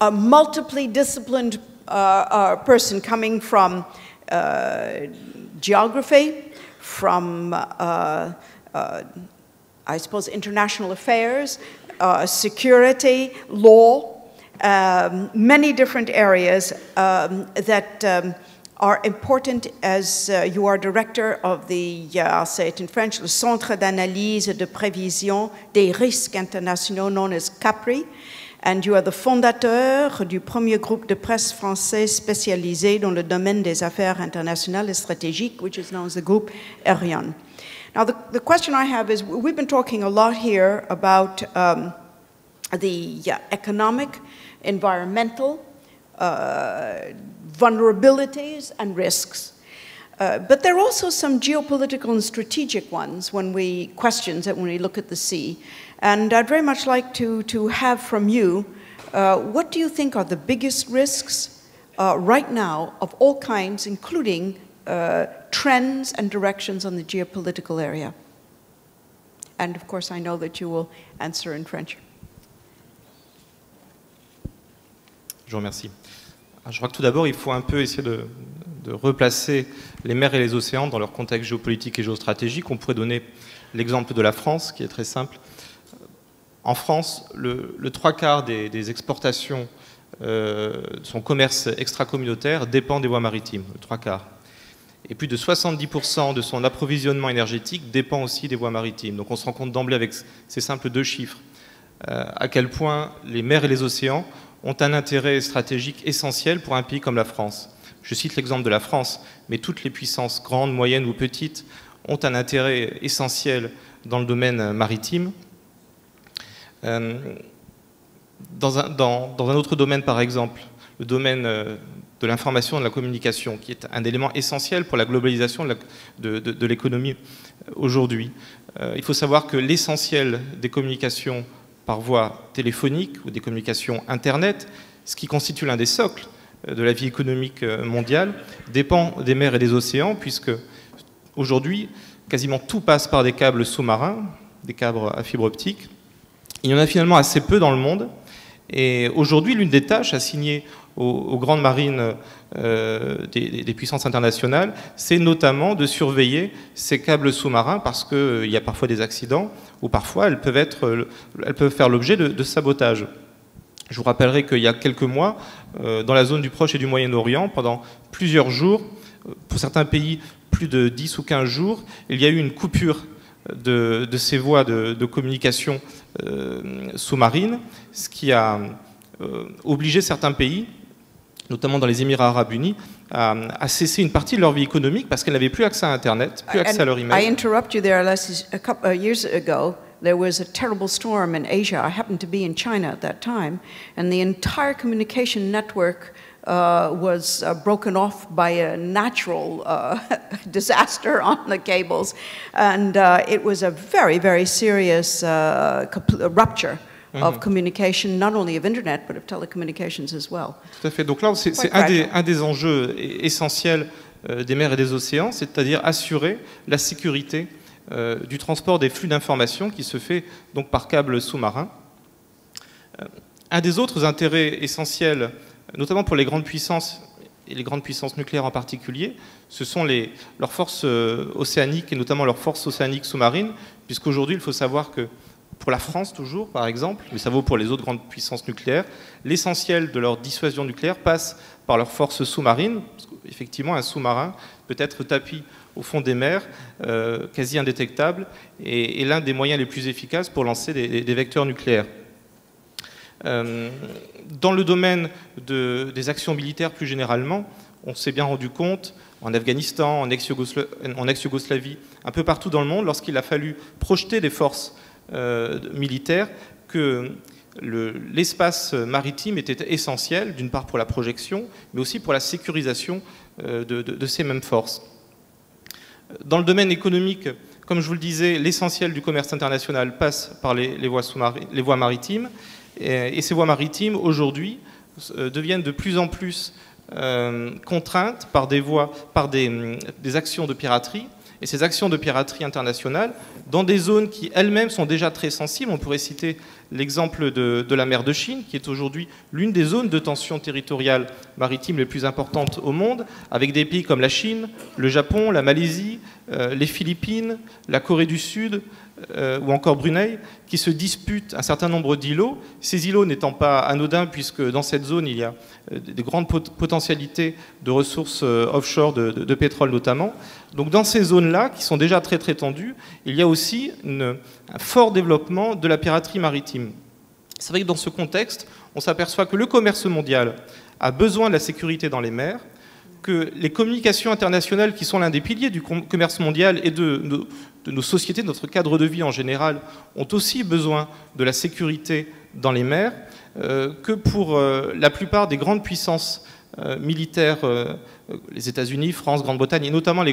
a multiply disciplined person coming from geography, from, I suppose, international affairs, security, law, many different areas that are important as you are director of the, I'll say it in French, le Centre d'analyse et de prévision des risques internationaux known as CAPRI, and you are the fondateur du premier groupe de presse français spécialisé dans le domaine des affaires internationales et stratégiques, which is known as the group Ariane. Now, the question I have is, we've been talking a lot here about the economic, environmental, vulnerabilities and risks. But there are also some geopolitical and strategic ones when we look at the sea. And I'd very much like to have from you, what do you think are the biggest risks right now of all kinds, including trends and directions on the geopolitical area? And of course, I know that you will answer in French. Je vous remercie. Je crois que tout d'abord, il faut un peu essayer de replacer les mers et les océans dans leur contexte géopolitique et géostratégique. On pourrait donner l'exemple de la France, qui est très simple. En France, le 3/4 des exportations de son commerce extracommunautaire dépend des voies maritimes, le 3/4. Et plus de 70% de son approvisionnement énergétique dépend aussi des voies maritimes. Donc on se rend compte d'emblée avec ces simples deux chiffres à quel point les mers et les océans ont un intérêt stratégique essentiel pour un pays comme la France. Je cite l'exemple de la France, mais toutes les puissances, grandes, moyennes ou petites, ont un intérêt essentiel dans le domaine maritime. Dans un autre domaine, par exemple, le domaine de l'information et de la communication, qui est un élément essentiel pour la globalisation de l'économie aujourd'hui. Il faut savoir que l'essentiel des communications par voie téléphonique ou des communications Internet, ce qui constitue l'un des socles de la vie économique mondiale, dépend des mers et des océans, puisque aujourd'hui, quasiment tout passe par des câbles sous-marins, des câbles à fibre optique. Il y en a finalement assez peu dans le monde. Et aujourd'hui, l'une des tâches assignées aux grandes marines des puissances internationales, c'est notamment de surveiller ces câbles sous-marins parce qu'il y a parfois des accidents ou parfois elles peuvent faire l'objet de sabotage. Je vous rappellerai qu'il y a quelques mois, dans la zone du Proche et du Moyen-Orient, pendant plusieurs jours, pour certains pays plus de 10 ou 15 jours, il y a eu une coupure de ces voies de communication sous-marines, ce qui a obligé certains pays, notamment dans les Émirats arabes unis, à cesser une partie de leur vie économique parce qu'elles n'avaient plus accès à Internet, plus accès à leur email. I interrupt you there. A couple years ago, there was a terrible storm in Asia. I happened to be in China at that time, and the entire communication network was broken off by a natural disaster on the cables, and it was a very, very serious rupture of communication, not only of Internet, but of telecommunications as well. Tout à fait. Donc là, c'est un des enjeux essentiels des mers et des océans, c'est-à-dire assurer la sécurité du transport des flux d'informations qui se fait donc par câble sous-marin. Un des autres intérêts essentiels, notamment pour les grandes puissances, et les grandes puissances nucléaires en particulier, ce sont leurs forces océaniques, et notamment leurs forces océaniques sous-marines, puisqu'aujourd'hui, il faut savoir que pour la France toujours, par exemple, mais ça vaut pour les autres grandes puissances nucléaires, l'essentiel de leur dissuasion nucléaire passe par leurs forces sous-marines. Effectivement, un sous-marin peut être tapi au fond des mers, quasi indétectable, et l'un des moyens les plus efficaces pour lancer des vecteurs nucléaires. Dans le domaine des actions militaires plus généralement, on s'est bien rendu compte, en Afghanistan, en ex-Yougoslavie, un peu partout dans le monde, lorsqu'il a fallu projeter des forces militaires, que l'espace maritime était essentiel, d'une part pour la projection, mais aussi pour la sécurisation de ces mêmes forces. Dans le domaine économique, comme je vous le disais, l'essentiel du commerce international passe par les voies maritimes, et ces voies maritimes, aujourd'hui, deviennent de plus en plus contraintes par des actions de piraterie. Et ces actions de piraterie internationale, dans des zones qui elles-mêmes sont déjà très sensibles, on pourrait citer l'exemple de la mer de Chine, qui est aujourd'hui l'une des zones de tension territoriale maritime les plus importantes au monde, avec des pays comme la Chine, le Japon, la Malaisie, les Philippines, la Corée du Sud ou encore Brunei, qui se disputent un certain nombre d'îlots. Ces îlots n'étant pas anodins, puisque dans cette zone, il y a des grandes potentialités de ressources offshore, de pétrole notamment. Donc dans ces zones-là, qui sont déjà très très tendues, il y a aussi un fort développement de la piraterie maritime. C'est vrai que dans ce contexte, on s'aperçoit que le commerce mondial a besoin de la sécurité dans les mers, que les communications internationales, qui sont l'un des piliers du commerce mondial et de nos sociétés, de notre cadre de vie en général, ont aussi besoin de la sécurité dans les mers, que pour la plupart des grandes puissances militaires, les États-Unis, France, Grande-Bretagne, et notamment les